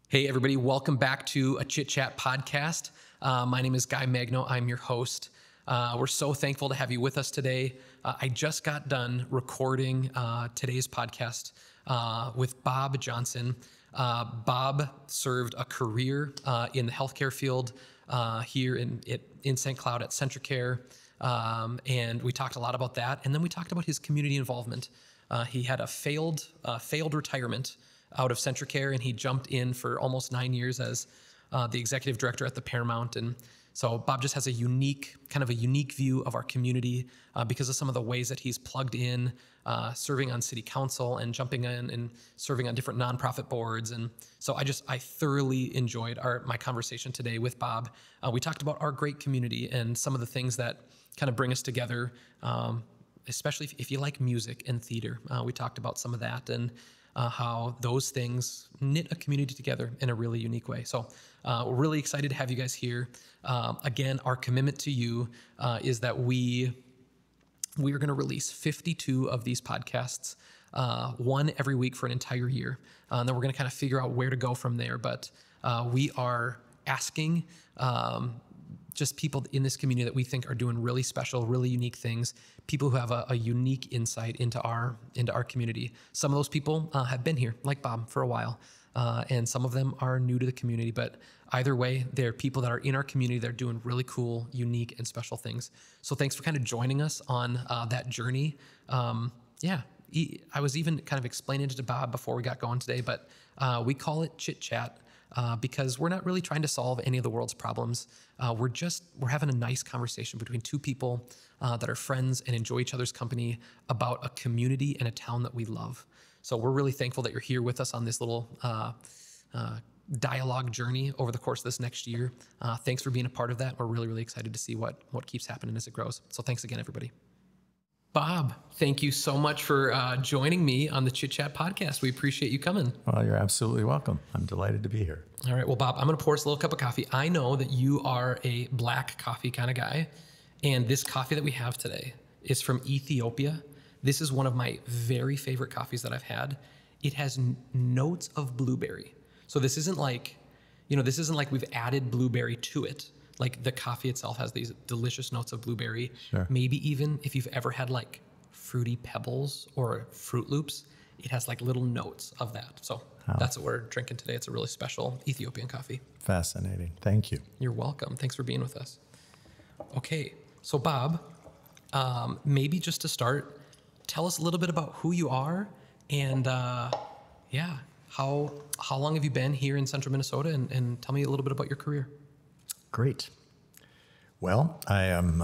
Hey, everybody. Welcome back to a Chit Chat podcast. My name is Guy Magno. I'm your host. We're so thankful to have you with us today. I just got done recording today's podcast with Bob Johnson. Bob served a career in the healthcare field here in St. Cloud at Centricare. And we talked a lot about that. And then we talked about his community involvement. He had a failed retirement out of Centricare, and he jumped in for almost 9 years as the executive director at the Paramount. And so Bob just has a unique view of our community because of some of the ways that he's plugged in, serving on city council and jumping in and serving on different nonprofit boards. And so I thoroughly enjoyed my conversation today with Bob. We talked about our great community and some of the things that kind of bring us together, especially if you like music and theater. We talked about some of that and how those things knit a community together in a really unique way. So we're really excited to have you guys here. Again, our commitment to you is that we are going to release 52 of these podcasts, one every week for an entire year. And then we're going to kind of figure out where to go from there. But we are asking just people in this community that we think are doing really special, really unique things, people who have a unique insight into our community. Some of those people have been here, like Bob, for a while, and some of them are new to the community. But either way, they're people that are in our community that are doing really cool, unique, and special things. So thanks for kind of joining us on that journey. I was even kind of explaining it to Bob before we got going today, but we call it Chit Chat. Because we're not really trying to solve any of the world's problems. We're having a nice conversation between two people that are friends and enjoy each other's company about a community and a town that we love. So we're really thankful that you're here with us on this little dialogue journey over the course of this next year. Thanks for being a part of that. We're really, really excited to see what keeps happening as it grows. So thanks again, everybody. Bob, thank you so much for joining me on the Chit Chat podcast. We appreciate you coming. Well, you're absolutely welcome. I'm delighted to be here. All right. Well, Bob, I'm going to pour us a little cup of coffee. I know that you are a black coffee kind of guy, and this coffee that we have today is from Ethiopia. This is one of my very favorite coffees that I've had. It has notes of blueberry. So this isn't like we've added blueberry to it. Like the coffee itself has these delicious notes of blueberry. Sure. Maybe even if you've ever had like Fruity Pebbles or Fruit Loops, it has like little notes of that. So that's what we're drinking today. It's a really special Ethiopian coffee. Fascinating. Thank you. You're welcome. Thanks for being with us. Okay. So Bob, maybe just to start, tell us a little bit about who you are and how long have you been here in central Minnesota and tell me a little bit about your career. Great. Well, I am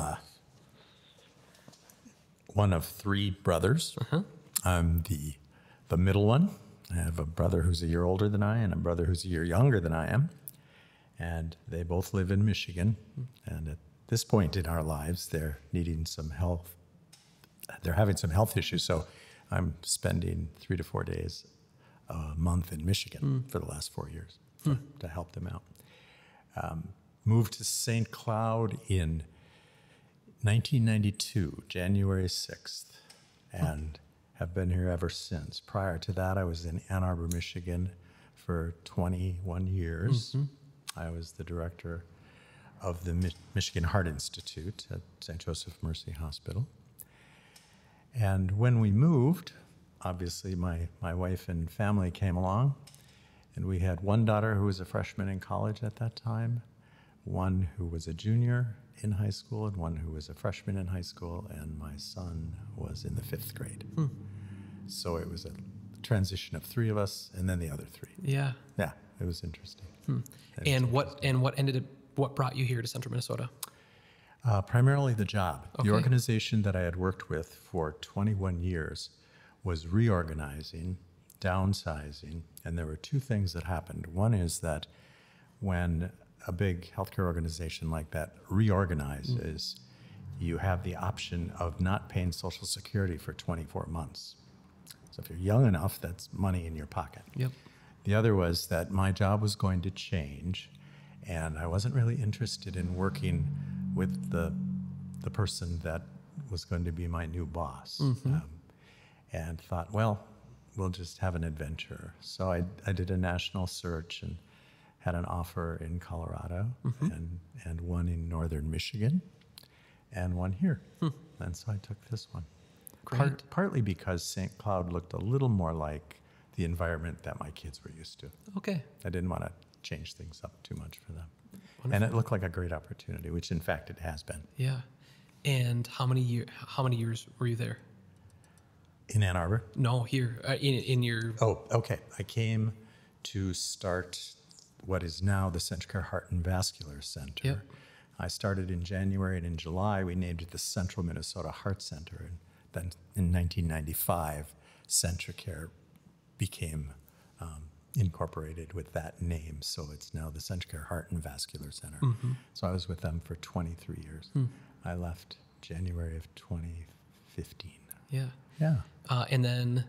one of three brothers. Uh-huh. I'm the middle one. I have a brother who's a year older than I and a brother who's a year younger than I am. And they both live in Michigan. And at this point in our lives, they're needing some health. They're having some health issues. So I'm spending 3 to 4 days a month in Michigan for the last 4 years to help them out. Moved to St. Cloud in 1992, January 6th, and have been here ever since. Prior to that, I was in Ann Arbor, Michigan for 21 years. Mm-hmm. I was the director of the Michigan Heart Institute at St. Joseph Mercy Hospital. And when we moved, obviously my wife and family came along, and we had one daughter who was a freshman in college at that time, one who was a junior in high school and one who was a freshman in high school, and my son was in the 5th grade. So it was a transition of 3 of us and then the other 3. Yeah. Yeah, it was interesting. What brought you here to central Minnesota? Primarily the job. Okay. The organization that I had worked with for 21 years was reorganizing, downsizing, and there were 2 things that happened. One is that when a big healthcare organization like that reorganizes, you have the option of not paying Social Security for 24 months. So if you're young enough, that's money in your pocket. Yep. The other was that my job was going to change, and I wasn't really interested in working with the person that was going to be my new boss. And thought, well, we'll just have an adventure. So I did a national search and had an offer in Colorado and one in northern Michigan and one here. And so I took this one. Great. Partly because St. Cloud looked a little more like the environment that my kids were used to. Okay. I didn't want to change things up too much for them. Wonderful. And it looked like a great opportunity, which in fact it has been. Yeah. And how many years were you there? In Ann Arbor? No, here in your. Oh, okay. I came to start what is now the Central Heart and Vascular Center. Yep. I started in January, and in July we named it the Central Minnesota Heart Center. And then in 1995, Centricare became incorporated with that name. So it's now the Centricare Heart and Vascular Center. So I was with them for 23 years. I left January of 2015. Yeah. Yeah. And then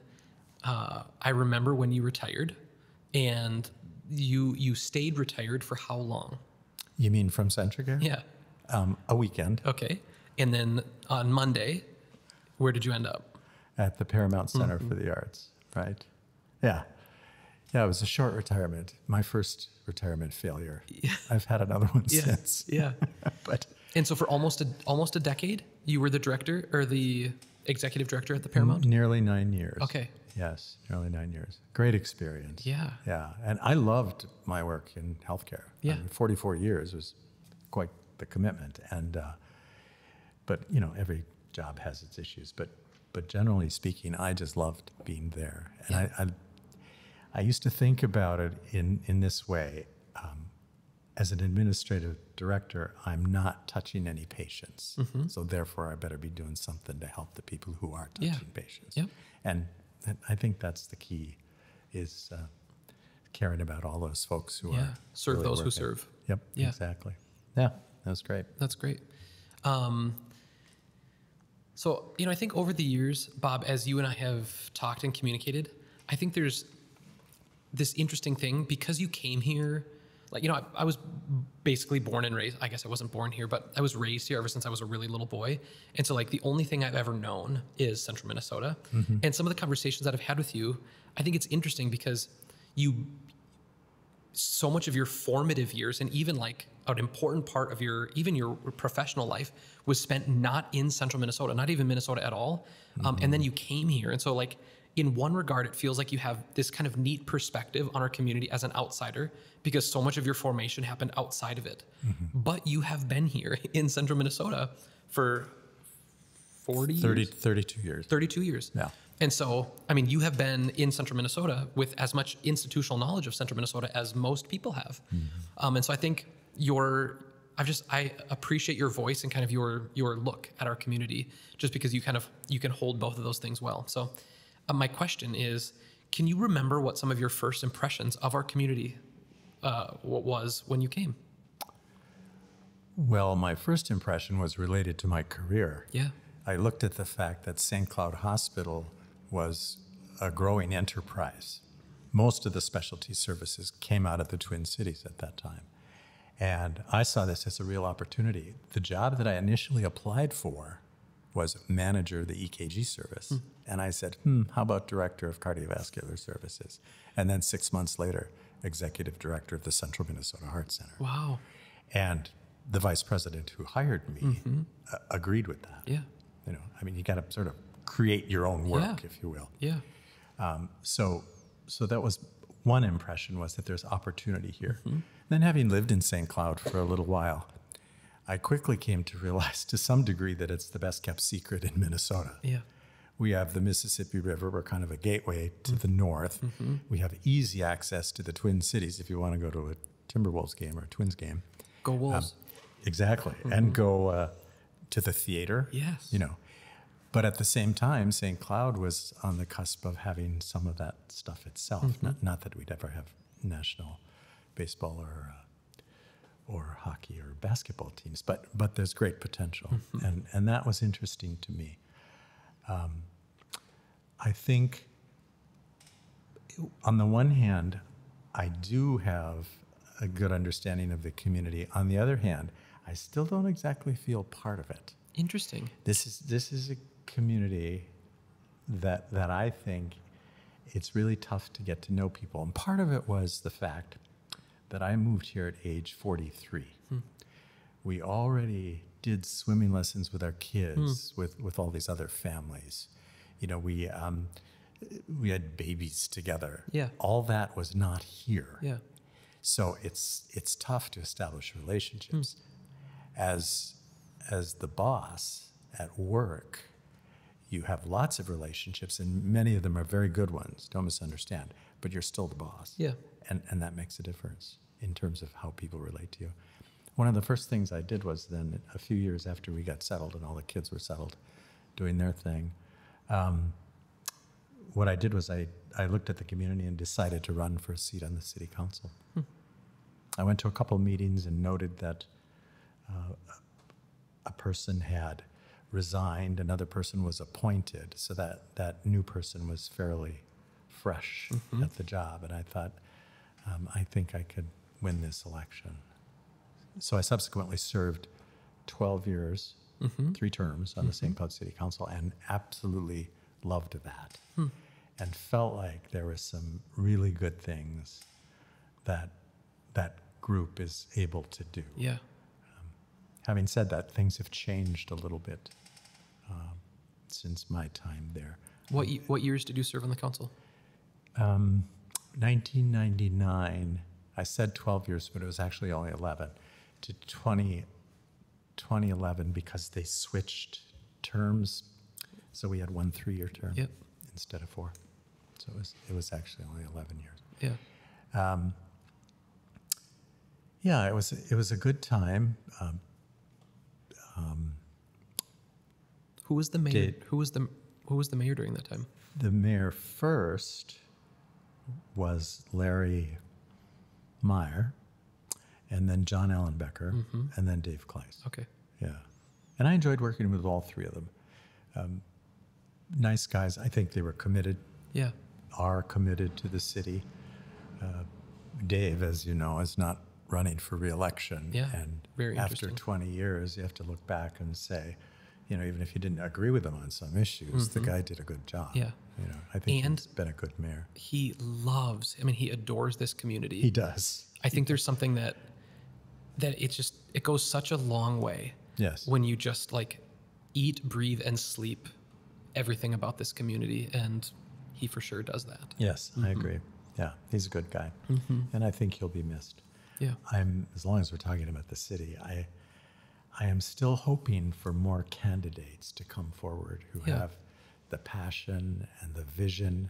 I remember when you retired, and you stayed retired for how long? You mean from Centricare? Yeah. A weekend Okay. And then on Monday, where did you end up? at the Paramount Center for the Arts, right? Yeah. Yeah, it was a short retirement. My first retirement failure. Yeah. I've had another one Yeah. since. Yeah. But And so for almost a decade, you were the director or the executive director at the Paramount? nearly 9 years. Okay. Yes, nearly 9 years. Great experience. Yeah. Yeah, and I loved my work in healthcare. Yeah. 44 years was quite the commitment. And, but you know, every job has its issues. But generally speaking, I just loved being there. And I used to think about it in this way. As an administrative director, I'm not touching any patients. So therefore, I better be doing something to help the people who are touching patients. Yep. And I think that's the key, is caring about all those folks who are Serve really those who working. serve. Yep, Yeah. exactly. Yeah, that was great. That's great. So, I think over the years, Bob, as you and I have talked and communicated, I think there's this interesting thing because you came here. Like, I was basically born and raised. I guess I wasn't born here, but I was raised here ever since I was a really little boy. And so, like, the only thing I've ever known is Central Minnesota. And some of the conversations that I've had with you, I think it's interesting because so much of your formative years and even like an important part of your professional life was spent not in Central Minnesota, not even Minnesota at all. And then you came here. And so, like, in one regard, it feels like you have this kind of neat perspective on our community as an outsider because so much of your formation happened outside of it. But you have been here in Central Minnesota for 32 years. 32 years. Yeah. And so, I mean, you have been in Central Minnesota with as much institutional knowledge of Central Minnesota as most people have. And so I think I appreciate your voice and kind of your look at our community just because you can hold both of those things well. So my question is, can you remember what some of your first impressions of our community was when you came? Well, my first impression was related to my career. Yeah. I looked at the fact that St. Cloud Hospital was a growing enterprise. Most of the specialty services came out of the Twin Cities at that time. And I saw this as a real opportunity. The job that I initially applied for was manager of the EKG service. And I said, how about director of cardiovascular services? And then 6 months later, executive director of the Central Minnesota Heart Center. Wow. And the vice president who hired me agreed with that. Yeah. You got to sort of create your own work, if you will. Yeah. So that was one impression, was that there's opportunity here. Then having lived in St. Cloud for a little while, I quickly came to realize to some degree that it's the best kept secret in Minnesota. Yeah. We have the Mississippi River. We're kind of a gateway to the north. We have easy access to the Twin Cities if you want to go to a Timberwolves game or a Twins game. Go Wolves. Exactly. And go to the theater. Yes. But at the same time, St. Cloud was on the cusp of having some of that stuff itself. Not that we'd ever have national baseball or hockey or basketball teams, but there's great potential. And that was interesting to me. I think on the one hand, I do have a good understanding of the community. On the other hand, I still don't exactly feel part of it. Interesting. This is a community that I think it's really tough to get to know people. And part of it was the fact that I moved here at age 43. We already did swimming lessons with our kids, with all these other families. You know, we had babies together. Yeah. All that was not here. Yeah. So it's tough to establish relationships. As the boss at work, you have lots of relationships, and many of them are very good ones. Don't misunderstand. But you're still the boss. Yeah. And that makes a difference in terms of how people relate to you. One of the first things I did was then, a few years after we got settled and all the kids were settled, doing their thing, what I did was I looked at the community and decided to run for a seat on the city council. I went to a couple meetings and noted that a person had resigned, another person was appointed, so that new person was fairly fresh at the job. And I thought, I think I could win this election. So I subsequently served 12 years, 3 terms on the St. Cloud City Council, and absolutely loved that. And felt like there were some really good things that that group is able to do. Yeah. Having said that, things have changed a little bit since my time there. What years did you serve on the council? 1999, I said 12 years, but it was actually only 11, to 2011, because they switched terms. So we had 1 3-year term instead of 4. So it was actually only 11 years. Yeah. Yeah, it was a good time. Who was the mayor? Who was the mayor during that time? The mayor first was Larry Meyer, and then John Allenbecker, and then Dave Kleiss. Okay. Yeah. And I enjoyed working with all 3 of them. Nice guys. I think they were committed. Yeah. Are committed to the city. Dave, as you know, is not running for re-election. Yeah. And very after interesting. 20 years, you have to look back and say, you know, even if you didn't agree with him on some issues, the guy did a good job. Yeah. You know, I think And he's been a good mayor. He adores this community. He does. I think there's something that it goes such a long way. Yes. When you just like eat, breathe, and sleep everything about this community, and he for sure does that. Yes, I agree. Yeah, he's a good guy, and I think he'll be missed. Yeah. As long as we're talking about the city, I am still hoping for more candidates to come forward who have the passion and the vision,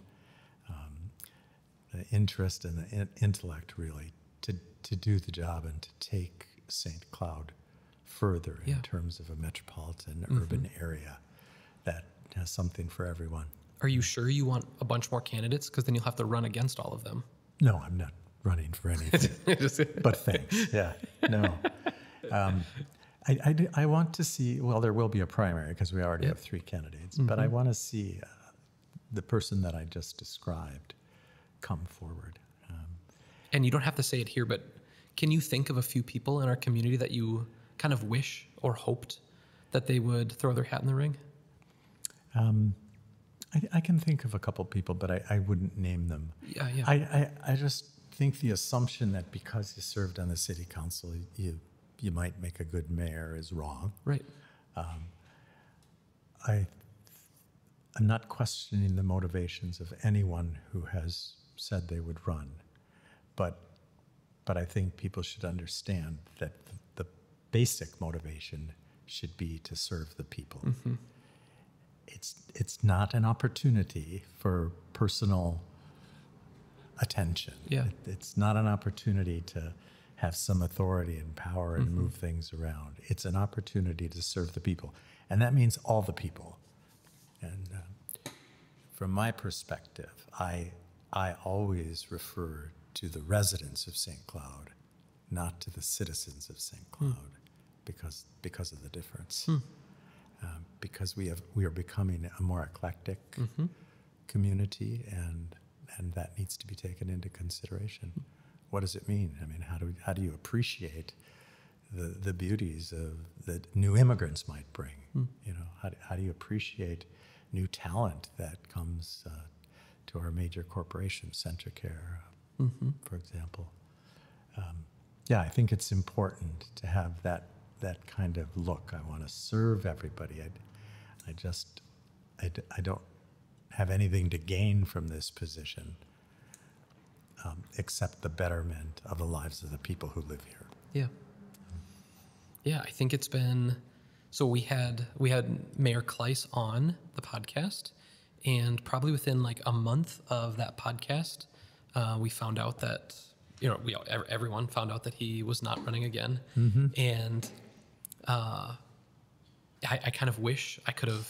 the interest and the intellect, really, to do the job and to take St. Cloud further in terms of a metropolitan urban area that has something for everyone. Are you sure you want a bunch more candidates? Because then you'll have to run against all of them. No, I'm not running for anything. But thanks. Yeah. No. I want to see, well, there will be a primary because we already have 3 candidates, but I want to see the person that I just described come forward. And you don't have to say it here, but can you think of a few people in our community that you kind of wish or hoped that they would throw their hat in the ring? I can think of a couple people, but I wouldn't name them. Yeah. I just think the assumption that because you served on the city council, you might make a good mayor is wrong. Right. I'm not questioning the motivations of anyone who has said they would run, but I think people should understand that the basic motivation should be to serve the people. It's not an opportunity for personal attention. Yeah. It's not an opportunity to have some authority and power and move things around. It's an opportunity to serve the people. And that means all the people. And from my perspective, I always refer to the residents of St. Cloud, not to the citizens of St. Cloud, because of the difference. Because we are becoming a more eclectic community, and that needs to be taken into consideration. What does it mean? I mean, how do you appreciate the beauties that new immigrants might bring? You know, how do you appreciate new talent that comes to our major corporations, Centricare, for example? Yeah, I think it's important to have that kind of look. I want to serve everybody. I don't have anything to gain from this position except the betterment of the lives of the people who live here. Yeah. Yeah, I think it's been, so we had Mayor Kleiss on the podcast, and probably within like a month of that podcast, we found out that, everyone found out that he was not running again. And I kind of wish I could have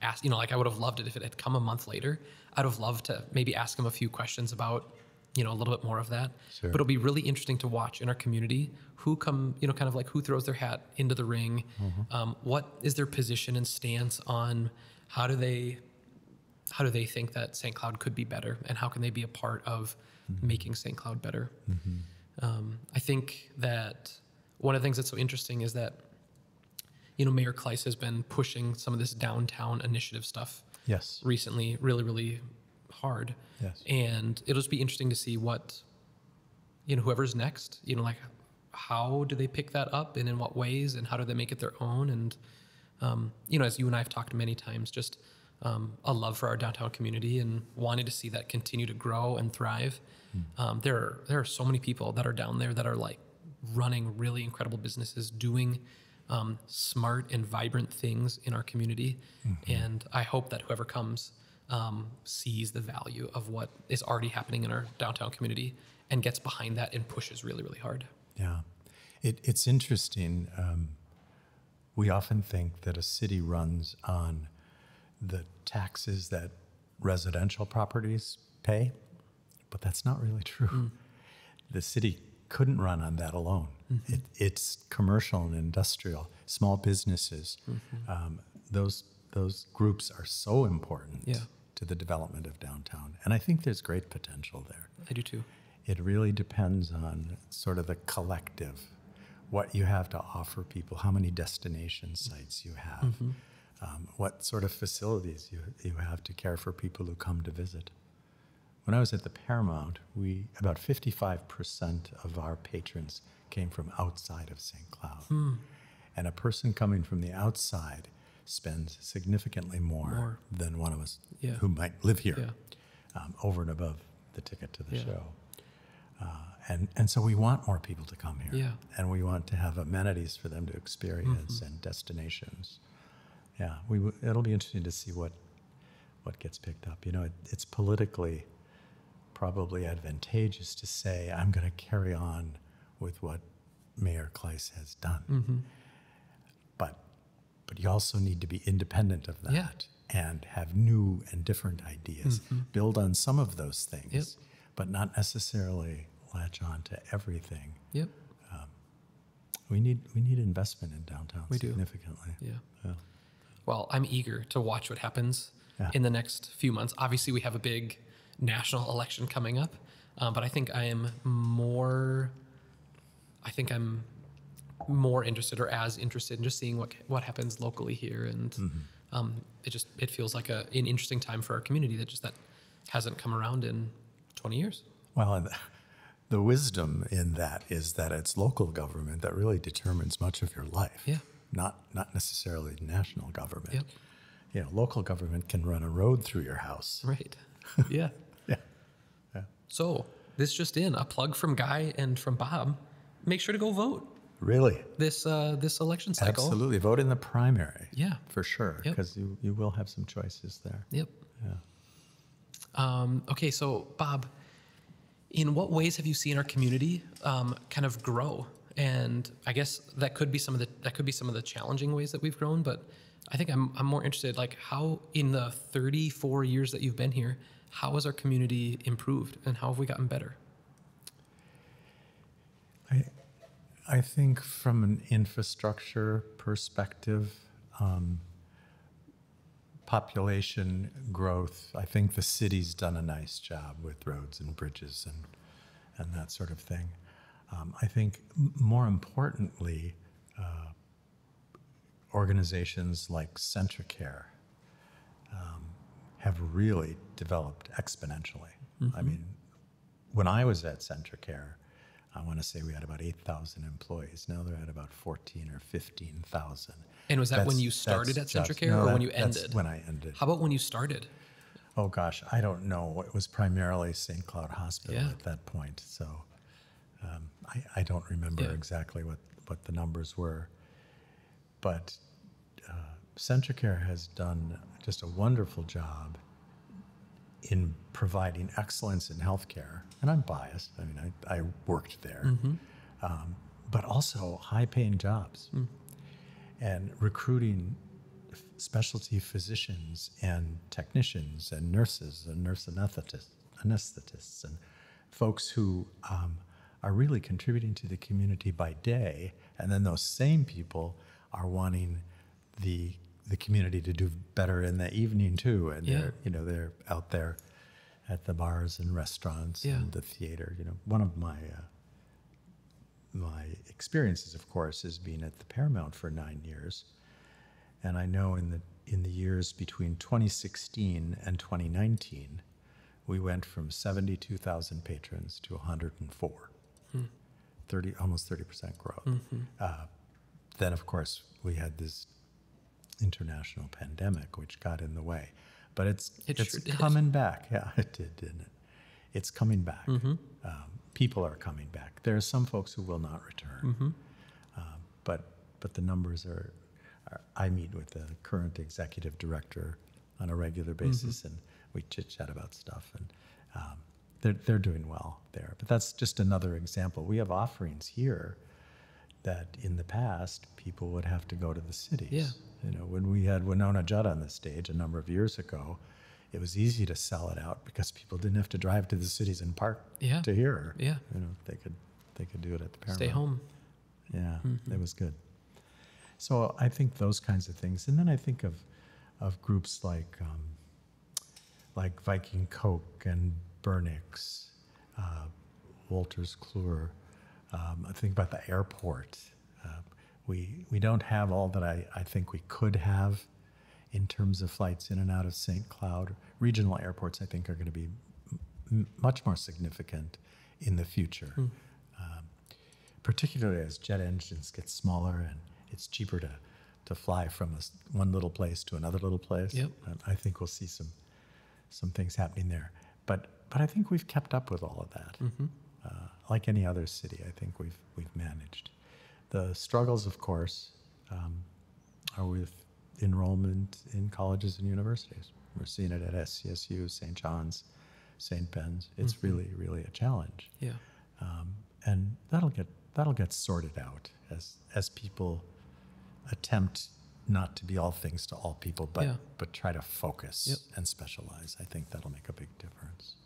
asked, I would have loved it if it had come a month later. I'd have loved to maybe ask him a few questions about, a little bit more of that. Sure. But it'll be really interesting to watch in our community who come, kind of like who throws their hat into the ring. What is their position and stance on how do they think that St. Cloud could be better, and how can they be a part of making St. Cloud better? I think that one of the things that's so interesting is that, Mayor Kleiss has been pushing some of this downtown initiative stuff Yes. recently really, really hard. Yes. And it'll just be interesting to see what, whoever's next, like how do they pick that up and in what ways, and how do they make it their own? And, as you and I have talked many times, just a love for our downtown community and wanting to see that continue to grow and thrive. There are so many people that are down there that are like running really incredible businesses, doing smart and vibrant things in our community. And I hope that whoever comes sees the value of what is already happening in our downtown community and gets behind that and pushes really, really hard. Yeah. It's interesting. We often think that a city runs on the taxes that residential properties pay, but that's not really true. The city couldn't run on that alone. It's commercial and industrial, small businesses. Those groups are so important to the development of downtown. And I think there's great potential there. I do too. It really depends on sort of the collective, what you have to offer people, how many destination sites you have, what sort of facilities you have to care for people who come to visit. When I was at the Paramount, about 55% of our patrons came from outside of St. Cloud. And a person coming from the outside spends significantly more than one of us who might live here, over and above the ticket to the show. And so we want more people to come here. And we want to have amenities for them to experience and destinations. It'll be interesting to see what gets picked up. It's politically probably advantageous to say, I'm going to carry on with what Mayor Kleiss has done. But you also need to be independent of that and have new and different ideas, build on some of those things, but not necessarily latch on to everything. We need investment in downtown significantly. Well, I'm eager to watch what happens in the next few months. Obviously, we have a big national election coming up, but I think I'm more interested, or as interested, in just seeing what happens locally here. And it feels like an interesting time for our community that hasn't come around in 20 years. Well, and the wisdom in that is that it's local government that really determines much of your life. Not necessarily national government. Local government can run a road through your house. Right. So this just in, a plug from Guy and from Bob. Make sure to go vote. Really? This election cycle. Absolutely. Vote in the primary. Yeah. For sure. Because you will have some choices there. Okay, so Bob, in what ways have you seen our community kind of grow? And I guess that could be some of the challenging ways that we've grown, but I think I'm more interested, like, how in the 34 years that you've been here, how has our community improved and how have we gotten better? I think from an infrastructure perspective, population growth, I think the city's done a nice job with roads and bridges and that sort of thing. I think more importantly, organizations like Centricare have really developed exponentially. I mean, when I was at Centricare, I want to say we had about 8,000 employees. Now they're at about 14 or 15,000. And was that when you started at Centricare or when you ended? That's when I ended. How about when you started? Oh gosh, I don't know. It was primarily St. Cloud Hospital Yeah. at that point. So I don't remember exactly what the numbers were. But Centricare has done just a wonderful job in providing excellence in healthcare. And I'm biased. I mean, I worked there. But also high-paying jobs. And recruiting specialty physicians and technicians and nurses and nurse anesthetists and folks who are really contributing to the community by day, and then those same people are wanting the community to do better in the evening too, and they're out there at the bars and restaurants and the theater. One of my experiences, of course, is being at the Paramount for 9 years, and I know in the years between 2016 and 2019, we went from 72,000 patrons to 104. 30, almost 30% growth. Then, of course, we had this international pandemic, which got in the way. But it's sure did. coming back. Yeah, it did, didn't it? It's coming back. People are coming back. There are some folks who will not return. But the numbers are, I meet with the current executive director on a regular basis, and we chit-chat about stuff. And they're doing well there. But that's just another example. We have offerings here that in the past people would have to go to the cities. Yeah. When we had Winona Judd on the stage a number of years ago, it was easy to sell it out because people didn't have to drive to the cities and park to hear her. Yeah. They could do it at the Paramount. Stay home. Yeah, it was good. So I think those kinds of things. And then I think of groups like Viking Coke and Burnix, Wolters Kluwer. I think about the airport. We don't have all that I think we could have in terms of flights in and out of St. Cloud. Regional airports, I think, are going to be much more significant in the future, particularly as jet engines get smaller and it's cheaper to fly from one little place to another little place. Yep. I think we'll see some things happening there. But I think we've kept up with all of that. Like any other city, I think we've managed. The struggles, of course, are with enrollment in colleges and universities. We're seeing it at SCSU, St. John's, St. Ben's. It's really, really a challenge. Yeah. And that'll get sorted out as people attempt not to be all things to all people, but try to focus and specialize. I think that'll make a big difference.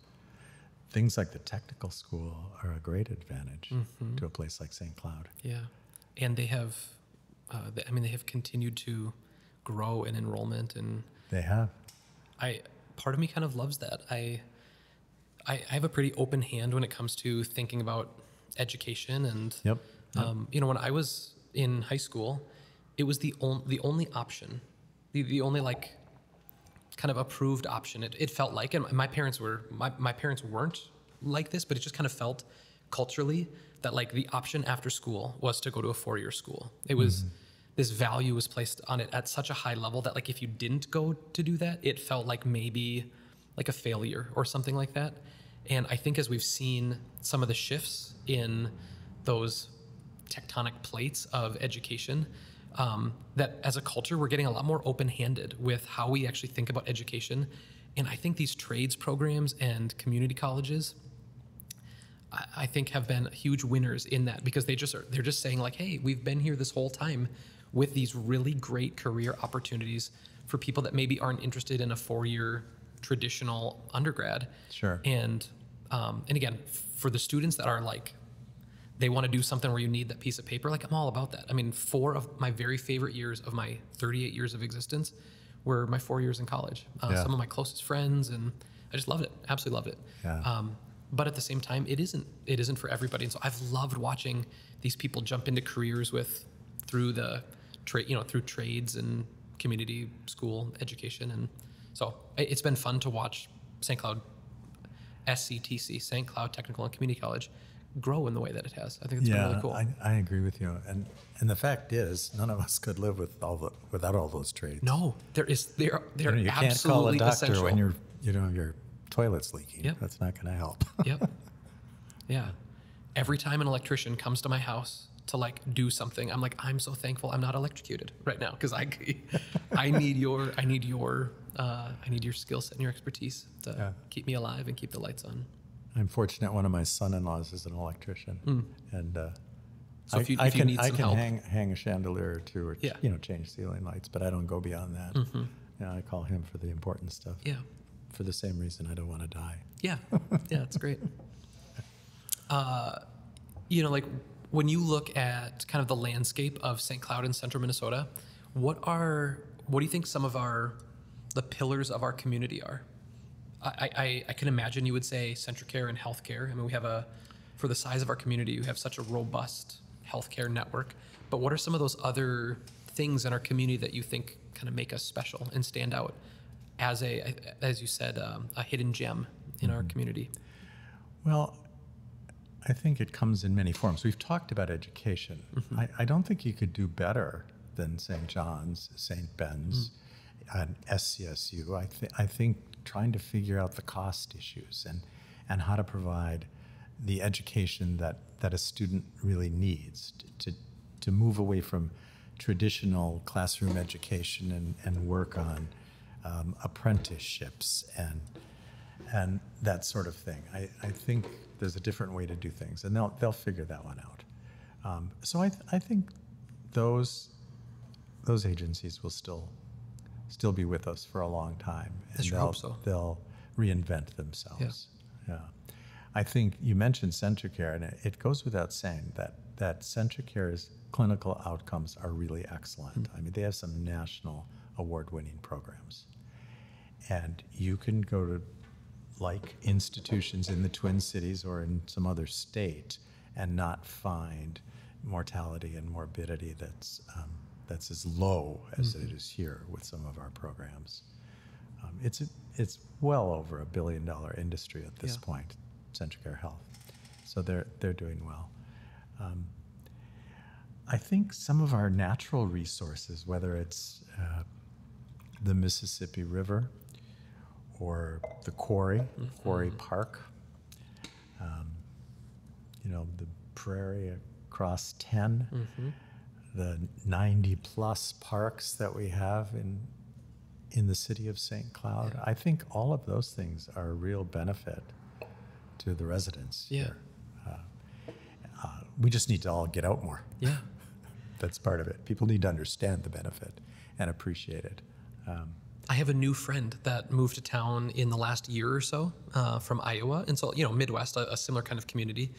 Things like the technical school are a great advantage to a place like St. Cloud. Yeah, and they have, they have continued to grow in enrollment, and they have. Part of me kind of loves that. I have a pretty open hand when it comes to thinking about education, and when I was in high school, it was the only option, the only kind of approved option. It felt like, and my parents weren't like this, but it just kind of felt culturally that the option after school was to go to a 4-year school. It was this value was placed on it at such a high level that if you didn't go to do that, it felt like maybe a failure or something like that. And I think as we've seen some of the shifts in those tectonic plates of education, that as a culture, we're getting a lot more open-handed with how we actually think about education. And I think these trades programs and community colleges, I think, have been huge winners in that, because they're just saying hey, we've been here this whole time with these really great career opportunities for people that maybe aren't interested in a 4-year traditional undergrad. Sure. And again, for the students that are they want to do something where you need that piece of paper, I'm all about that. I mean, 4 of my very favorite years of my 38 years of existence were my 4 years in college. Some of my closest friends, and I just loved it. Absolutely loved it. Yeah. But at the same time, it isn't for everybody. And so I've loved watching these people jump into careers through trades and community school education. And so it's been fun to watch St. Cloud SCTC, St. Cloud Technical and Community College, grow in the way that it has. I think it's been really cool. I agree with you. And the fact is, none of us could live without all those trades. No, they're you can't call a absolutely doctor essential. when your toilet's leaking. Yep. That's not going to help. Yep. Yeah. Every time an electrician comes to my house to like do something, I'm like, I'm so thankful I'm not electrocuted right now, because I need your skill set and your expertise to keep me alive and keep the lights on. I'm fortunate. One of my son-in-laws is an electrician, and So if you need some help, hang a chandelier or two, or change ceiling lights, but I don't go beyond that. I call him for the important stuff. Yeah. For the same reason I don't want to die. Yeah. Yeah, that's great. Like when you look at kind of the landscape of St. Cloud and Central Minnesota, what do you think some of the pillars of our community are? I can imagine you would say Centricare and healthcare. I mean, we have for the size of our community, we have such a robust healthcare network. But what are some of those other things in our community that you think kind of make us special and stand out as you said, a hidden gem in our community? Well, I think it comes in many forms. We've talked about education. I don't think you could do better than St. John's, St. Ben's, and SCSU. I think trying to figure out the cost issues and how to provide the education that a student really needs to move away from traditional classroom education and work on apprenticeships and that sort of thing. I think there's a different way to do things, and they'll figure that one out. So I think those agencies will still be with us for a long time, and they'll reinvent themselves. Yeah. I think you mentioned Centricare, and it goes without saying that Centricare's clinical outcomes are really excellent. I mean, they have some national award-winning programs, and you can go to like institutions in the Twin Cities or in some other state and not find mortality and morbidity that's as low as it is here with some of our programs. It's well over $1 billion industry at this point, Centricare Health. So they're doing well. I think some of our natural resources, whether it's the Mississippi River or the Quarry Park, the prairie across 10, the 90 plus parks that we have in the city of St. Cloud. I think all of those things are a real benefit to the residents here. We just need to all get out more. Yeah. That's part of it. People need to understand the benefit and appreciate it. I have a new friend that moved to town in the last year or so from Iowa. And so, Midwest, a similar kind of community.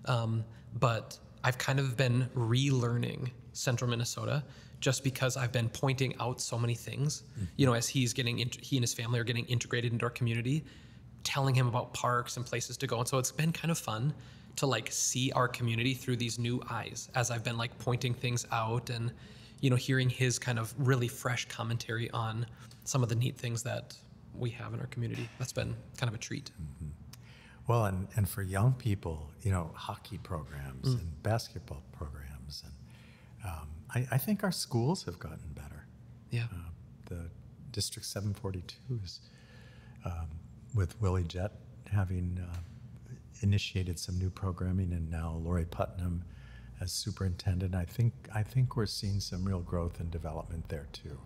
But I've kind of been relearning Central Minnesota just because I've been pointing out so many things, as he and his family are getting integrated into our community, telling him about parks and places to go. And so it's been kind of fun to like see our community through these new eyes as I've been like pointing things out and, hearing his kind of really fresh commentary on some of the neat things that we have in our community. That's been kind of a treat. Well, and for young people, hockey programs and basketball programs. And I think our schools have gotten better. Yeah. The District 742s, with Willie Jett having initiated some new programming, and now Lori Putnam as superintendent, I think we're seeing some real growth and development there too.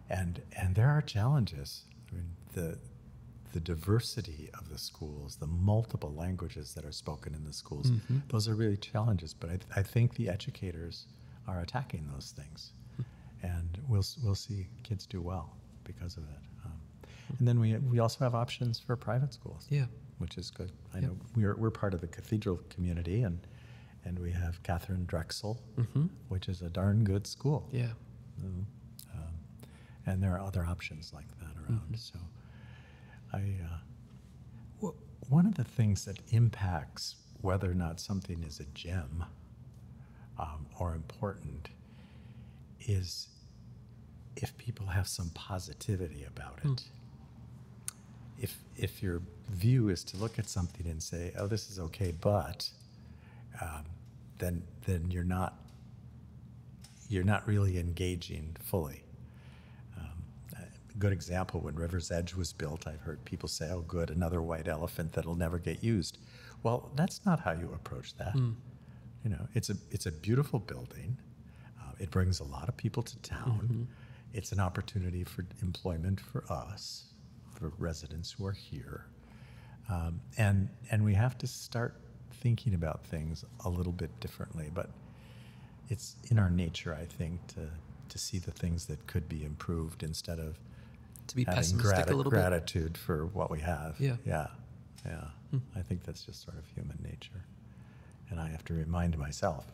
And there are challenges. I mean, the diversity of the schools, the multiple languages that are spoken in the schools, those are really challenges. But I think the educators are attacking those things, and we'll see kids do well because of it. And then we also have options for private schools, which is good. I know we're part of the Cathedral community, and we have Catherine Drexel, which is a darn good school. Yeah. And there are other options like that around. So one of the things that impacts whether or not something is a gem or important is if people have some positivity about it. If your view is to look at something and say, oh, this is okay, but then you're not really engaging fully. A good example, when River's Edge was built, I've heard people say, "Oh, good, another white elephant that'll never get used." Well, that's not how you approach that. You know, it's a beautiful building. It brings a lot of people to town. It's an opportunity for employment for us, for residents who are here. And we have to start thinking about things a little bit differently. But it's in our nature, I think, to see the things that could be improved instead of to be having pessimistic a little bit. gratitude for what we have. Yeah. I think that's just sort of human nature. And I have to remind myself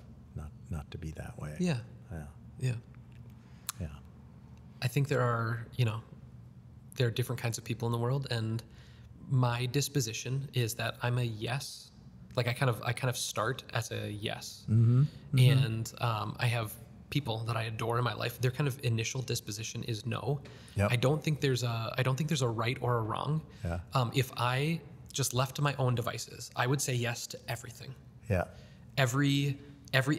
not to be that way. Yeah. I think there are different kinds of people in the world, and my disposition is that I'm a yes. Like I kind of start as a yes, and I have people that I adore in my life. Their kind of initial disposition is no. Yep. I don't think there's a right or a wrong. Yeah. If I just left to my own devices, I would say yes to everything. Yeah. Every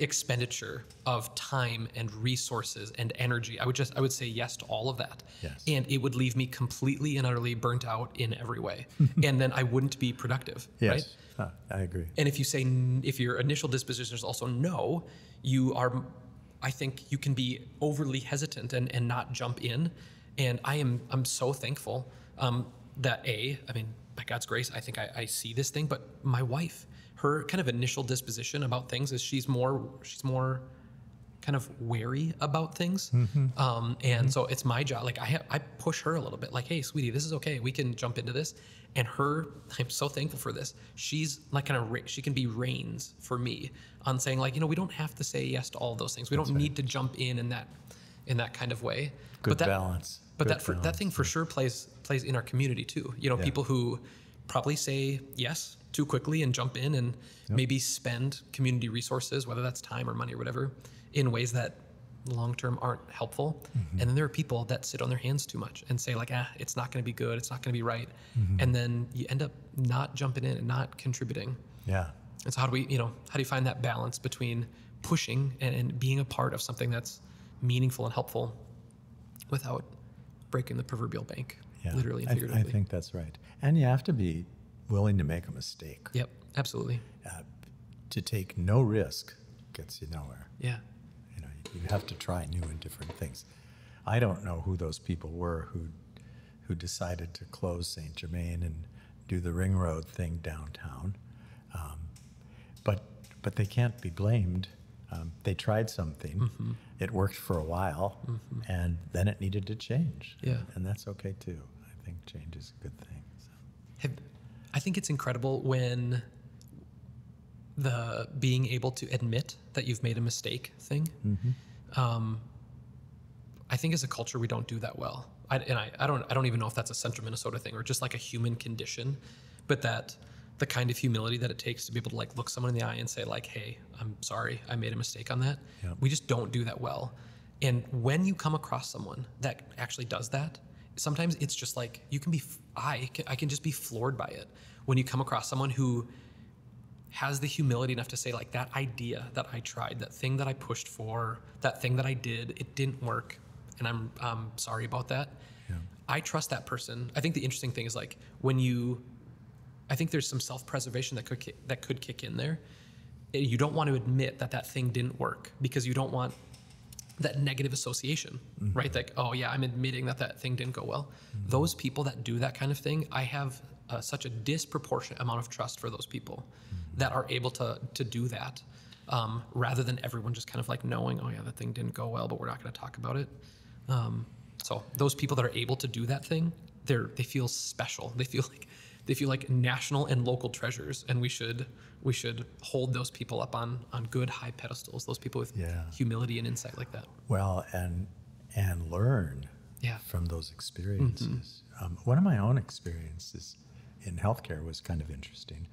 expenditure of time and resources and energy, I would say yes to all of that. Yes. And it would leave me completely and utterly burnt out in every way. And then I wouldn't be productive, right? Yes, I agree. And if your initial disposition is also no, I think you can be overly hesitant and not jump in. And I'm so thankful that by God's grace, I think I see this thing, but my wife, her kind of initial disposition about things is she's more kind of wary about things. And so it's my job. Like I push her a little bit, like, "Hey, sweetie, this is okay. We can jump into this." And I'm so thankful for this. She's like she can be reins for me on saying, like, we don't have to say yes to all of those things. We don't need to jump in that kind of way. Good balance. But that thing for sure plays in our community too. People who probably say yes too quickly and jump in and maybe spend community resources, whether that's time or money or whatever, in ways that long-term aren't helpful. And then there are people that sit on their hands too much and say, like, it's not going to be good. It's not going to be right. And then you end up not jumping in and not contributing. Yeah. And so how do you find that balance between pushing and being a part of something that's meaningful and helpful without breaking the proverbial bank, literally and figuratively? I think that's right. And you have to be willing to make a mistake. Yep, absolutely. To take no risk gets you nowhere. Yeah. You have to try new and different things. I don't know who those people were who decided to close St. Germain and do the Ring Road thing downtown, but they can't be blamed. They tried something. It worked for a while, and then it needed to change. Yeah. And that's okay too. I think change is a good thing. So. I think it's incredible when the being able to admit that you've made a mistake thing. I think as a culture we don't do that well. I don't even know if that's a Central Minnesota thing or just like a human condition, but that the kind of humility that it takes to be able to like look someone in the eye and say like, "Hey, I'm sorry, I made a mistake on that." Yep. We just don't do that well. And when you come across someone that actually does that, sometimes it's just like I can just be floored by it. When you come across someone who has the humility enough to say like, that idea that I tried, that thing that I pushed for, that thing that I did, it didn't work, and I'm sorry about that. Yeah. I trust that person. I think the interesting thing is like I think there's some self-preservation that could kick in there. You don't want to admit that thing didn't work because you don't want that negative association, right? Like, oh yeah, I'm admitting that thing didn't go well. Those people that do that kind of thing, I have such a disproportionate amount of trust for those people that are able to do that, rather than everyone just kind of like knowing, oh yeah, that thing didn't go well, but we're not going to talk about it. So those people that are able to do that thing, they feel special. They feel like national and local treasures, and we should hold those people up on good high pedestals. Those people with humility and insight like that. Well, and learn from those experiences. One of my own experiences in healthcare was kind of interesting.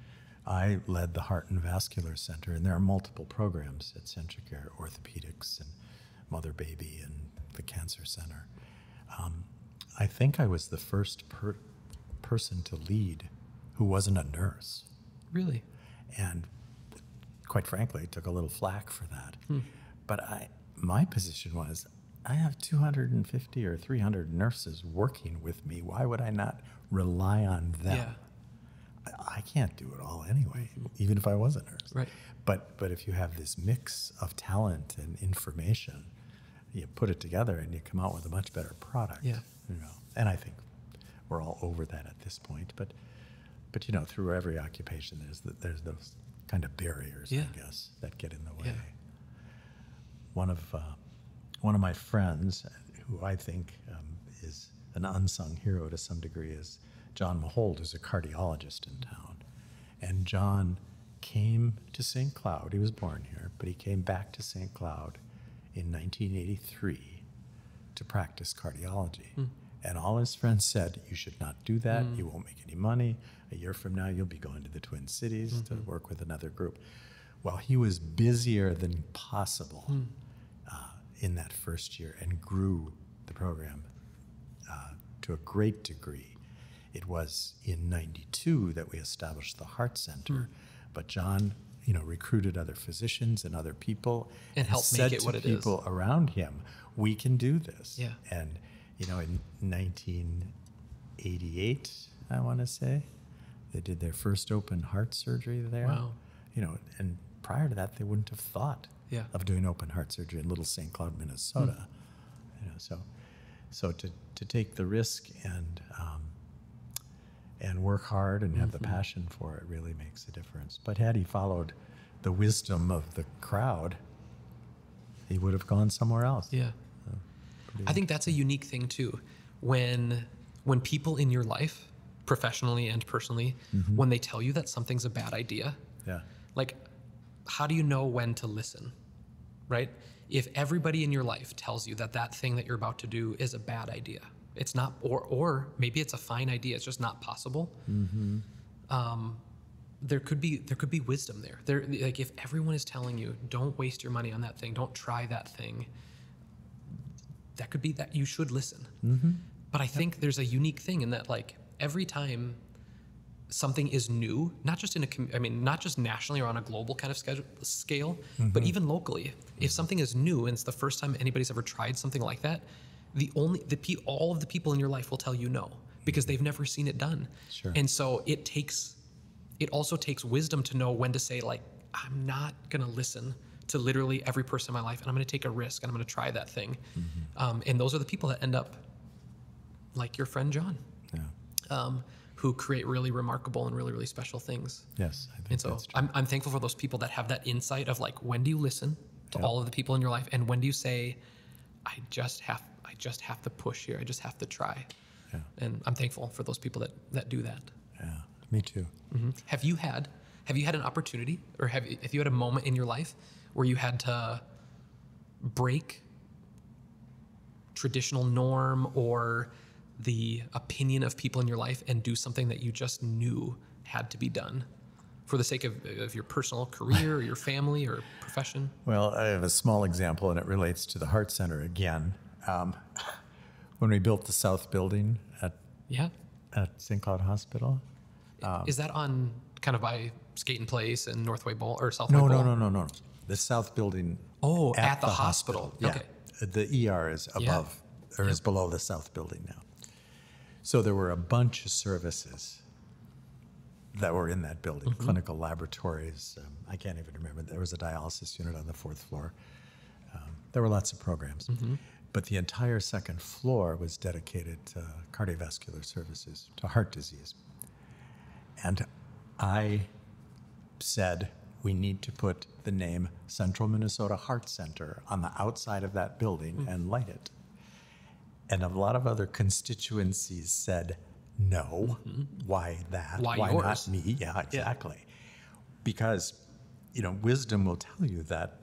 I led the Heart and Vascular Center, and there are multiple programs at Centricare, orthopedics and mother baby and the cancer center. I think I was the first person to lead who wasn't a nurse. Really? And quite frankly, took a little flack for that. But my position was, I have 250 or 300 nurses working with me. Why would I not rely on them? Yeah. I can't do it all anyway, even if I was a nurse. Right. But if you have this mix of talent and information, you put it together and you come out with a much better product. Yeah. And I think we're all over that at this point. But through every occupation, there's those kind of barriers, I guess, that get in the way. Yeah. One of my friends, who I think is an unsung hero to some degree, is John Mahold, who's a cardiologist in town. And John came to St. Cloud. He was born here, but he came back to St. Cloud in 1983 to practice cardiology. And all his friends said, you should not do that. You won't make any money. A year from now, you'll be going to the Twin Cities to work with another group. Well, he was busier than possible in that first year and grew the program to a great degree. It was in 92 that we established the Heart Center, but John, recruited other physicians and other people and helped make it what it is. Said to people around him, we can do this. Yeah. And, in 1988, I want to say, they did their first open heart surgery there. Wow. And prior to that, they wouldn't have thought of doing open heart surgery in Little St. Cloud, Minnesota. So to take the risk and work hard and have the passion for it really makes a difference. But had he followed the wisdom of the crowd, he would have gone somewhere else. Yeah. I think that's a unique thing too. When people in your life, professionally and personally, when they tell you that something's a bad idea, like, how do you know when to listen, right? If everybody in your life tells you that thing that you're about to do is a bad idea, it's not, or maybe it's a fine idea, it's just not possible. There could be wisdom there. Like, if everyone is telling you, don't waste your money on that thing, don't try that thing, that could be that you should listen. But I think there's a unique thing in that, like, every time something is new, not just not just nationally or on a global kind of scale, but even locally, if something is new and it's the first time anybody's ever tried something like that, all of the people in your life will tell you no, because they've never seen it done. Sure. And so it also takes wisdom to know when to say, like, I'm not going to listen to literally every person in my life, and I'm going to take a risk, and I'm going to try that thing. And those are the people that end up like your friend John, who create really remarkable and really, really special things. Yes, I think and so that's true. I'm thankful for those people that have that insight of, like, when do you listen to all of the people in your life, and when do you say, I just have to push here, I just have to try. And I'm thankful for those people that do that. Yeah, me too. Have you had an opportunity, or have you had a moment in your life where you had to break traditional norm or the opinion of people in your life and do something that you just knew had to be done for the sake of your personal career or your family or profession? Well, I have a small example, and it relates to the Heart Center again. When we built the South Building at St. Cloud Hospital. Is that on kind of by Skaten Place and Northway Bowl or Southway No, Bowl? no. The South Building. Oh, at the hospital. Yeah. Okay. The ER is above, or is below the South Building now. So there were a bunch of services that were in that building, clinical laboratories. I can't even remember. There was a dialysis unit on the 4th floor. There were lots of programs. But the entire 2nd floor was dedicated to cardiovascular services, to heart disease. And I said, we need to put the name Central Minnesota Heart Center on the outside of that building and light it. And a lot of other constituencies said, no, why that? Why yours? Not me? Yeah, exactly. Yeah. Because, wisdom will tell you that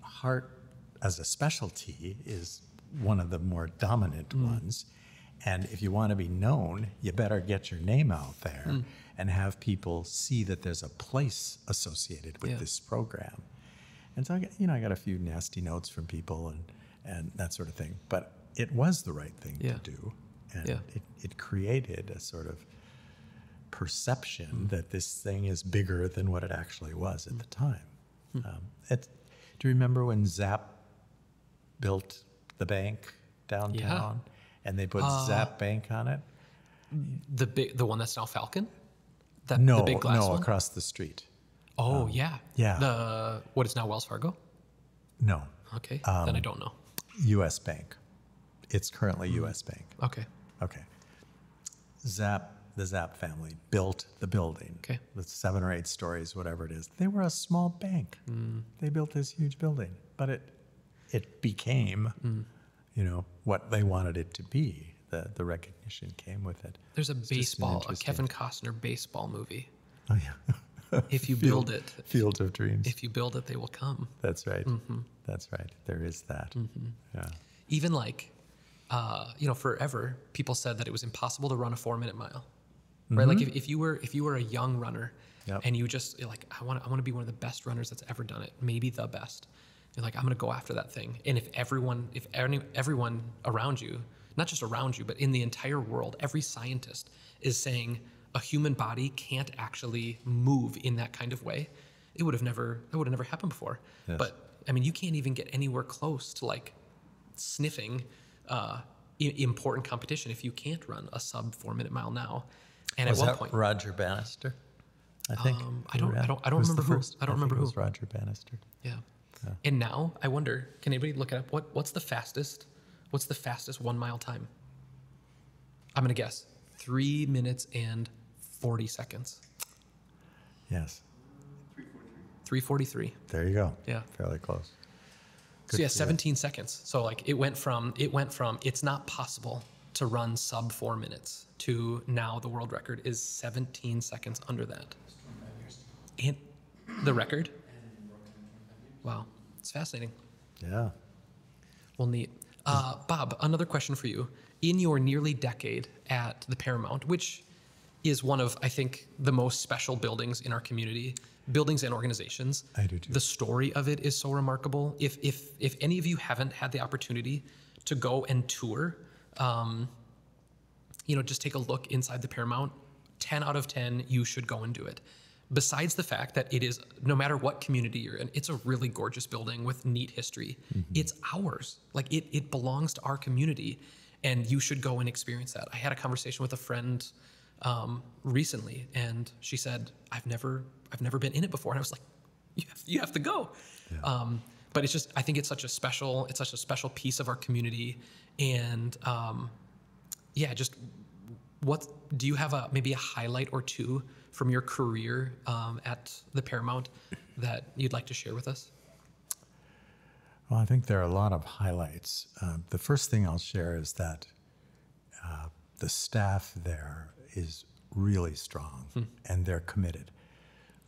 heart as a specialty is one of the more dominant ones. And if you want to be known, you better get your name out there and have people see that there's a place associated with this program. And so, I got a few nasty notes from people and that sort of thing. But it was the right thing to do. And it created a sort of perception that this thing is bigger than what it actually was at the time. Do you remember when Zapp built the bank downtown and they put Zapp Bank on it? The one that's now Falcon? The big glass one? Across the street. Oh, yeah. Yeah. What is now Wells Fargo? No. Okay, then I don't know. U.S. Bank. It's currently U.S. Bank. Okay. Okay. The Zapp family built the building. Okay. With 7 or 8 stories, whatever it is. They were a small bank. They built this huge building, but it became, what they wanted it to be. The recognition came with it. There's a Kevin Costner baseball movie. Oh yeah. If you build it, Field of Dreams. If you build it, they will come. That's right. That's right. There is that. Yeah. Even forever people said that it was impossible to run a 4-minute mile. Right? Like if you were a young runner and you just like, I want to be one of the best runners that's ever done it, maybe the best. You're like, I'm going to go after that thing. And if everyone around you, not just around you, but in the entire world, every scientist is saying a human body can't actually move in that kind of way, that would have never happened before. Yes. But I mean, you can't even get anywhere close to like sniffing important competition if you can't run a sub 4-minute mile now. And was at one that point, Roger Bannister? I think. I don't remember who. I don't remember It who. was Roger Bannister. Yeah. And now I wonder, can anybody look it up? What's the fastest 1 mile time? I'm gonna guess 3 minutes and 40 seconds. Yes. 3:43. There you go. Yeah. Fairly close. So yeah, 17 seconds. So like it went from it's not possible to run sub 4 minutes to now the world record is 17 seconds under that. And the record? Wow, it's fascinating. Yeah. Well, neat. Bob, another question for you. In your nearly decade at the Paramount, which is one of, I think, the most special buildings in our community, buildings and organizations. I do too. The story of it is so remarkable. If any of you haven't had the opportunity to go and tour, just take a look inside the Paramount, 10 out of 10, you should go and do it. Besides the fact that it is, no matter what community you're in, it's a really gorgeous building with neat history. It's ours. Like it belongs to our community, and you should go and experience that. I had a conversation with a friend recently, and she said, I've never been in it before. And I was like, you have to go. Yeah. But it's just, I think it's such a special piece of our community. And just what, do you have maybe a highlight or two from your career at the Paramount that you'd like to share with us? Well, I think there are a lot of highlights. The first thing I'll share is that the staff there is really strong and they're committed.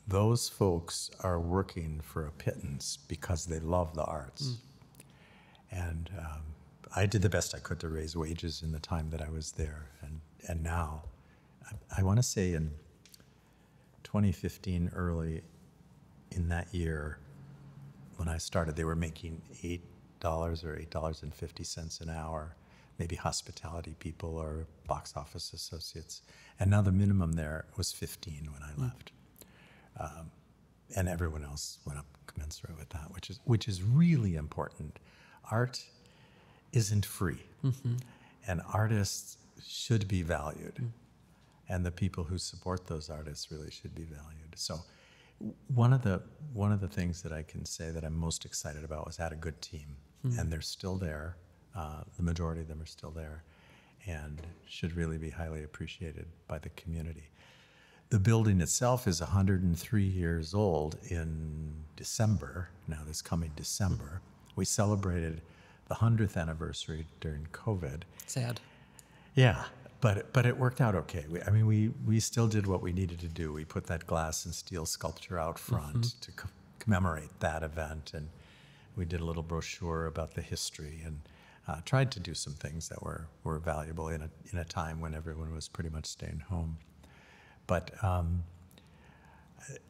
Those folks are working for a pittance because they love the arts. And I did the best I could to raise wages in the time that I was there. And now, I want to say in 2015, early in that year, when I started, they were making $8 or $8.50 an hour, maybe hospitality people or box office associates. And now the minimum there was 15 when I left. And everyone else went up commensurate with that, which is really important. Art isn't free, and artists should be valued, and the people who support those artists really should be valued. So, one of the things that I can say that I'm most excited about was I had a good team, and they're still there. The majority of them are still there, and should really be highly appreciated by the community. The building itself is 103 years old in December, now this coming December. We celebrated the 100th anniversary during COVID. Sad. Yeah, but it worked out okay. We still did what we needed to do. We put that glass and steel sculpture out front to commemorate that event, and we did a little brochure about the history and tried to do some things that were valuable in a time when everyone was pretty much staying home. But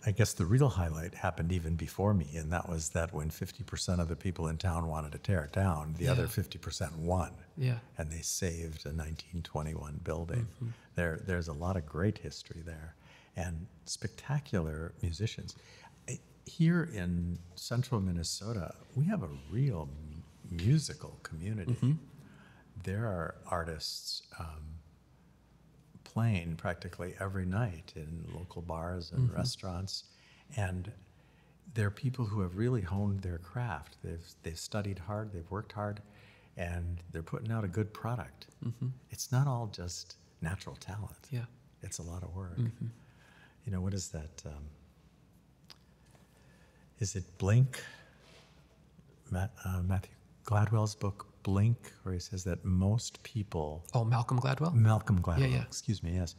I guess the real highlight happened even before me, and that was that when 50% of the people in town wanted to tear it down, the other 50% won. Yeah. And they saved a 1921 building. There's a lot of great history there and spectacular musicians. Here in central Minnesota, we have a real musical community. There are artists playing practically every night in local bars and restaurants, and they're people who have really honed their craft. They've studied hard, they've worked hard, and they're putting out a good product. It's not all just natural talent. Yeah. It's a lot of work. You know, what is that? Is it Blink? Matthew Gladwell's book, Blink, where he says that most people... Oh, Malcolm Gladwell? Malcolm Gladwell, Yeah. excuse me, yes.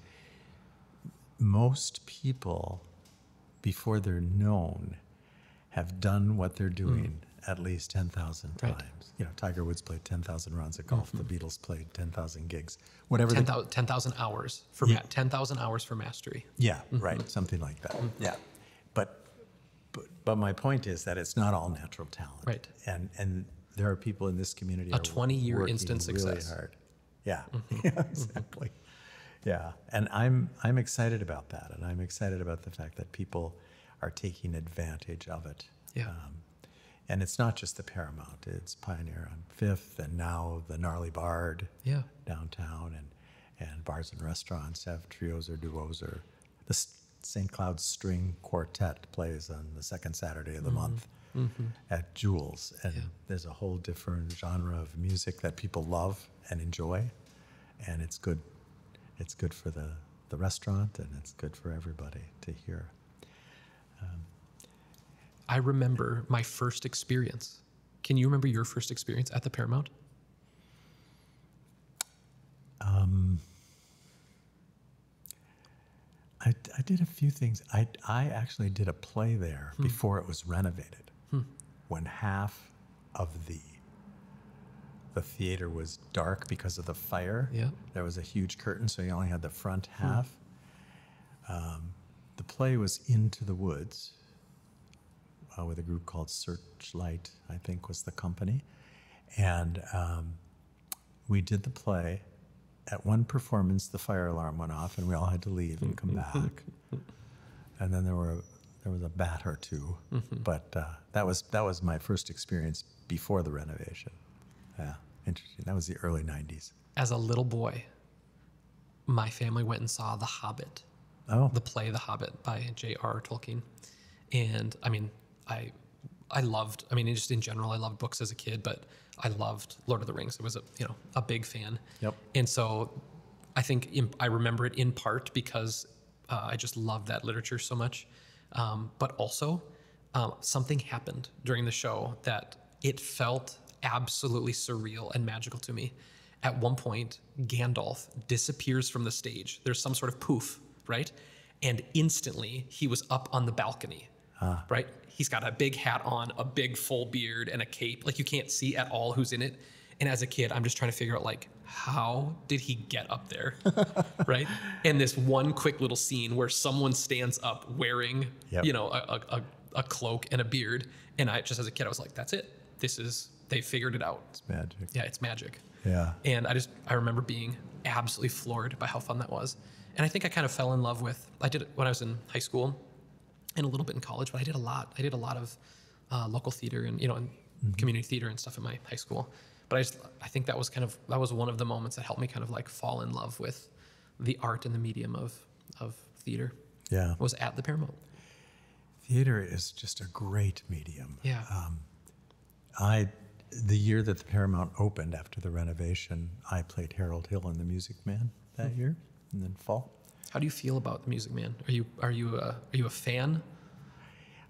Most people, before they're known, have done what they're doing at least 10,000 times. Right. You know, Tiger Woods played 10,000 rounds of golf. The Beatles played 10,000 gigs. Whatever. 10,000 hours for 10,000 hours for mastery. Yeah, right, something like that. Yeah, but my point is that it's not all natural talent. Right. And there are people in this community A 20-year working instant really success. hard. Yeah, yeah, exactly. Yeah, and I'm excited about that, and I'm excited about the fact that people are taking advantage of it. Yeah. And it's not just the Paramount; it's Pioneer on Fifth, and now the Gnarly Bard downtown, and bars and restaurants have trios or duos, or the St. Cloud String Quartet plays on the second Saturday of the month at Jules, and there's a whole different genre of music that people love and enjoy, and it's good. It's good for the restaurant, and it's good for everybody to hear. I remember my first experience. Can you remember your first experience at the Paramount? I did a few things. I actually did a play there before it was renovated, when half of the theater was dark because of the fire. Yeah. There was a huge curtain, so you only had the front half. The play was Into the Woods with a group called Searchlight, I think was the company. And we did the play. At one performance, the fire alarm went off, and we all had to leave and come back. And then there was a bat or two, but that was my first experience before the renovation. Yeah, interesting. That was the early '90s. As a little boy, my family went and saw The Hobbit. Oh, The play The Hobbit by J.R.R. Tolkien. And I mean, I loved, I mean, just in general, I loved books as a kid, but I loved Lord of the Rings. I was a big fan. Yep. And so I think I remember it in part because I just loved that literature so much. But also something happened during the show that it felt absolutely surreal and magical to me. At one point, Gandalf disappears from the stage. There's some sort of poof, right? And instantly he was up on the balcony, right? He's got a big hat on, a big full beard, and a cape. Like, you can't see at all who's in it. And as a kid, I'm just trying to figure out, like, how did he get up there, right? And this one quick little scene where someone stands up wearing, a cloak and a beard. And I just, as a kid, I was like, that's it. They figured it out. it's magic. Yeah, it's magic. Yeah. And I remember being absolutely floored by how fun that was. And I think I kind of fell in love with, I did it when I was in high school and a little bit in college, but I did a lot of local theater and, and community theater and stuff in my high school. But I think that was one of the moments that helped me kind of like fall in love with the art and the medium of theater. Yeah. Was at the Paramount. Theater is just a great medium. Yeah. The year that the Paramount opened after the renovation, I played Harold Hill in The Music Man that year, and then fall. How do you feel about The Music Man? Are you a fan?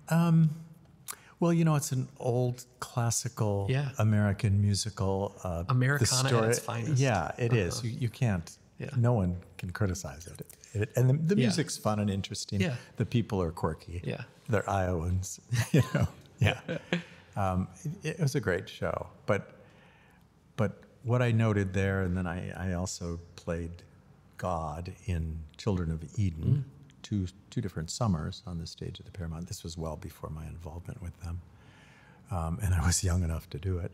Well, it's an old classical American musical. Americana at its finest. Yeah, it is. You can't. Yeah. No one can criticize it. And the music's fun and interesting. Yeah. The people are quirky. Yeah. They're Iowans. Yeah. It was a great show, but what I noted there, and then I also played God in Children of Eden, two different summers on the stage at the Paramount. This was well before my involvement with them, and I was young enough to do it.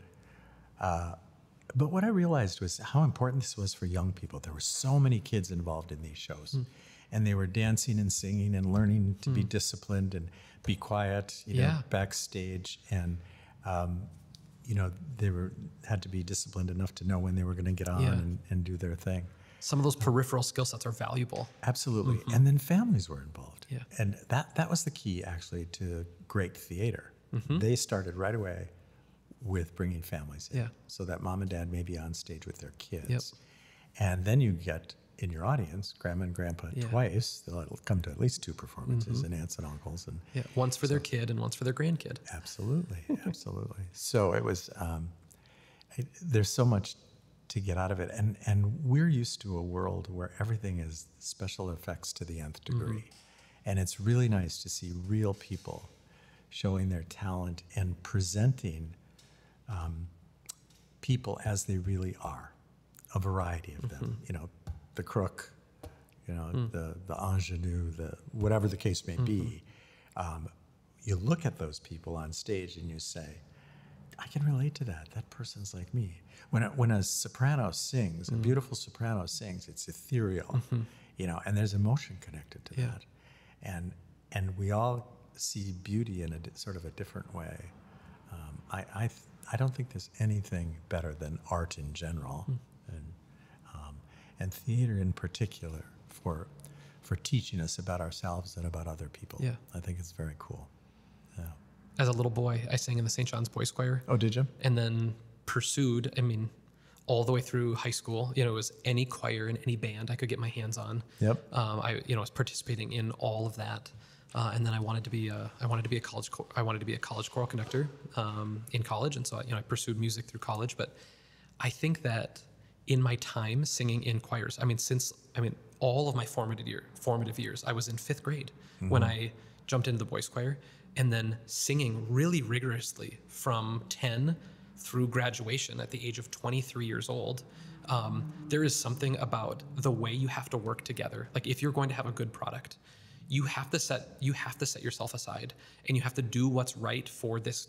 But what I realized was how important this was for young people. There were so many kids involved in these shows, and they were dancing and singing and learning to be disciplined and be quiet, you know, backstage, and you know, they had to be disciplined enough to know when they were going to get on and do their thing. Some of those peripheral skill sets are valuable. Absolutely. And then families were involved. Yeah. And that was the key, actually, to great theater. They started right away with bringing families in, so that mom and dad may be on stage with their kids. And then you get in your audience, grandma and grandpa twice. They'll come to at least 2 performances, and aunts and uncles. And once for their kid and once for their grandkid. Absolutely, absolutely. So it was, there's so much to get out of it. And we're used to a world where everything is special effects to the nth degree. And it's really nice to see real people showing their talent and presenting people as they really are, a variety of them. You know, the crook, you know, the ingenue, whatever the case may be. You look at those people on stage and you say, I can relate to that. That person's like me. When a soprano sings, a beautiful soprano sings, it's ethereal, you know, and there's emotion connected to that. And we all see beauty in a sort of a different way. I don't think there's anything better than art in general, and theater in particular for teaching us about ourselves and about other people. I think it's very cool. As a little boy, I sang in the St. John's Boys Choir. Oh, did you? And then pursued, I mean, all the way through high school. You know, it was any choir and any band I could get my hands on. I was participating in all of that. And then I wanted to be a college choral conductor in college, and so I pursued music through college. But I think that in my time singing in choirs, all of my formative years, I was in 5th grade when I jumped into the boys' choir, and then singing really rigorously from 10 through graduation at the age of 23 years old. There is something about the way you have to work together. Like, if you're going to have a good product, you have to set yourself aside, and you have to do what's right for this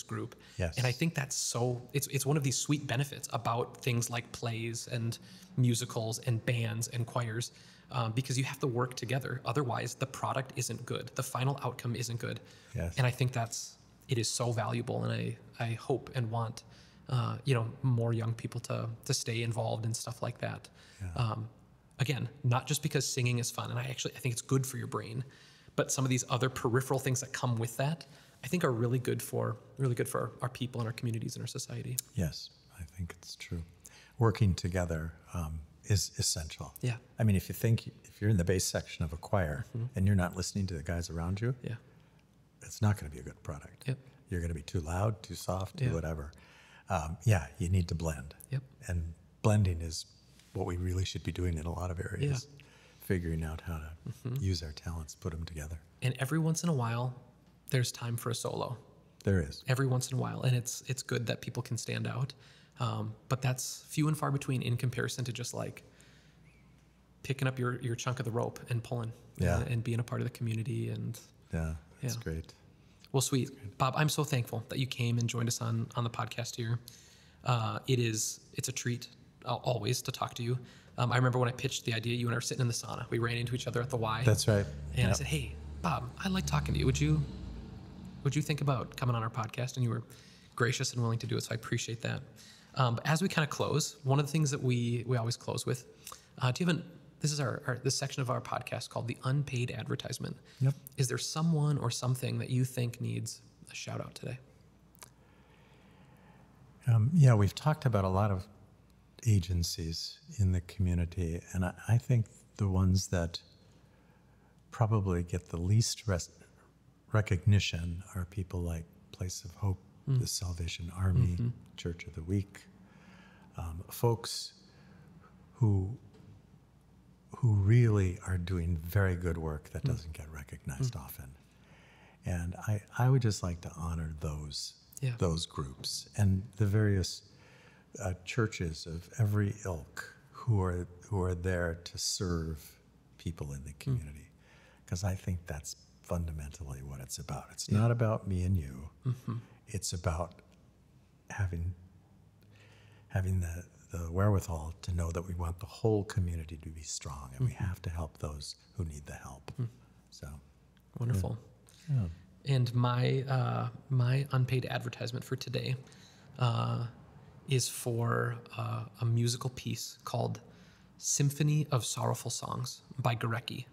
group. And I think that's it's one of these sweet benefits about things like plays and musicals and bands and choirs, because you have to work together. Otherwise, the product isn't good. The final outcome isn't good. And I think it is so valuable, and I hope and want more young people to stay involved in stuff like that. Again, not just because singing is fun, and I think it's good for your brain, but some of these other peripheral things that come with that, I think are really good for our people and our communities and our society. Yes, I think it's true. Working together is essential. I mean, if you're in the bass section of a choir and you're not listening to the guys around you, it's not going to be a good product. You're going to be too loud, too soft, too whatever. You need to blend. And blending is what we really should be doing in a lot of areas, figuring out how to use our talents, put them together. And every once in a while, there's time for a solo. There is. Every once in a while, and it's good that people can stand out. But that's few and far between in comparison to just like picking up your chunk of the rope and pulling and being a part of the community. And that's great. Well, sweet. Bob, I'm so thankful that you came and joined us on the podcast here. It's a treat always to talk to you. I remember when I pitched the idea, you and I were sitting in the sauna. We ran into each other at the Y. That's right. And I said, hey, Bob, I like talking to you. Would you think about coming on our podcast? And you were gracious and willing to do it, so I appreciate that. But as we kind of close, one of the things that we always close with, this is this section of our podcast called the unpaid advertisement. Is there someone or something that you think needs a shout out today? We've talked about a lot of agencies in the community, and I think the ones that probably get the least recognition are people like Place of Hope, the Salvation Army, Church of the Week, folks who really are doing very good work that doesn't get recognized often. And I would just like to honor those groups and the various churches of every ilk who are there to serve people in the community. because I think that's fundamentally what it's about. It's not about me and you. It's about having the wherewithal to know that we want the whole community to be strong, and we have to help those who need the help. So wonderful. yeah. And my unpaid advertisement for today is for a musical piece called Symphony of Sorrowful Songs by Gorecki.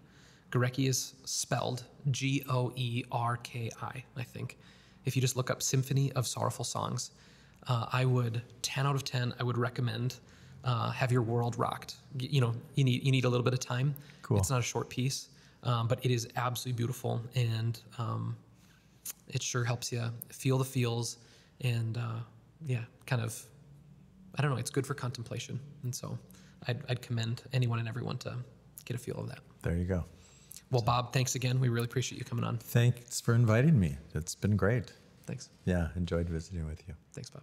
Gorecki is spelled Goerki, I think. If you just look up Symphony of Sorrowful Songs, I would 10 out of 10. I would recommend Have Your World Rocked. You need a little bit of time. Cool. It's not a short piece, but it is absolutely beautiful, and it sure helps you feel the feels, and kind of, I don't know. It's good for contemplation, and so I'd commend anyone and everyone to get a feel of that. There you go. Well, Bob, thanks again. We really appreciate you coming on. Thanks for inviting me. It's been great. Thanks. Yeah, enjoyed visiting with you. Thanks, Bob.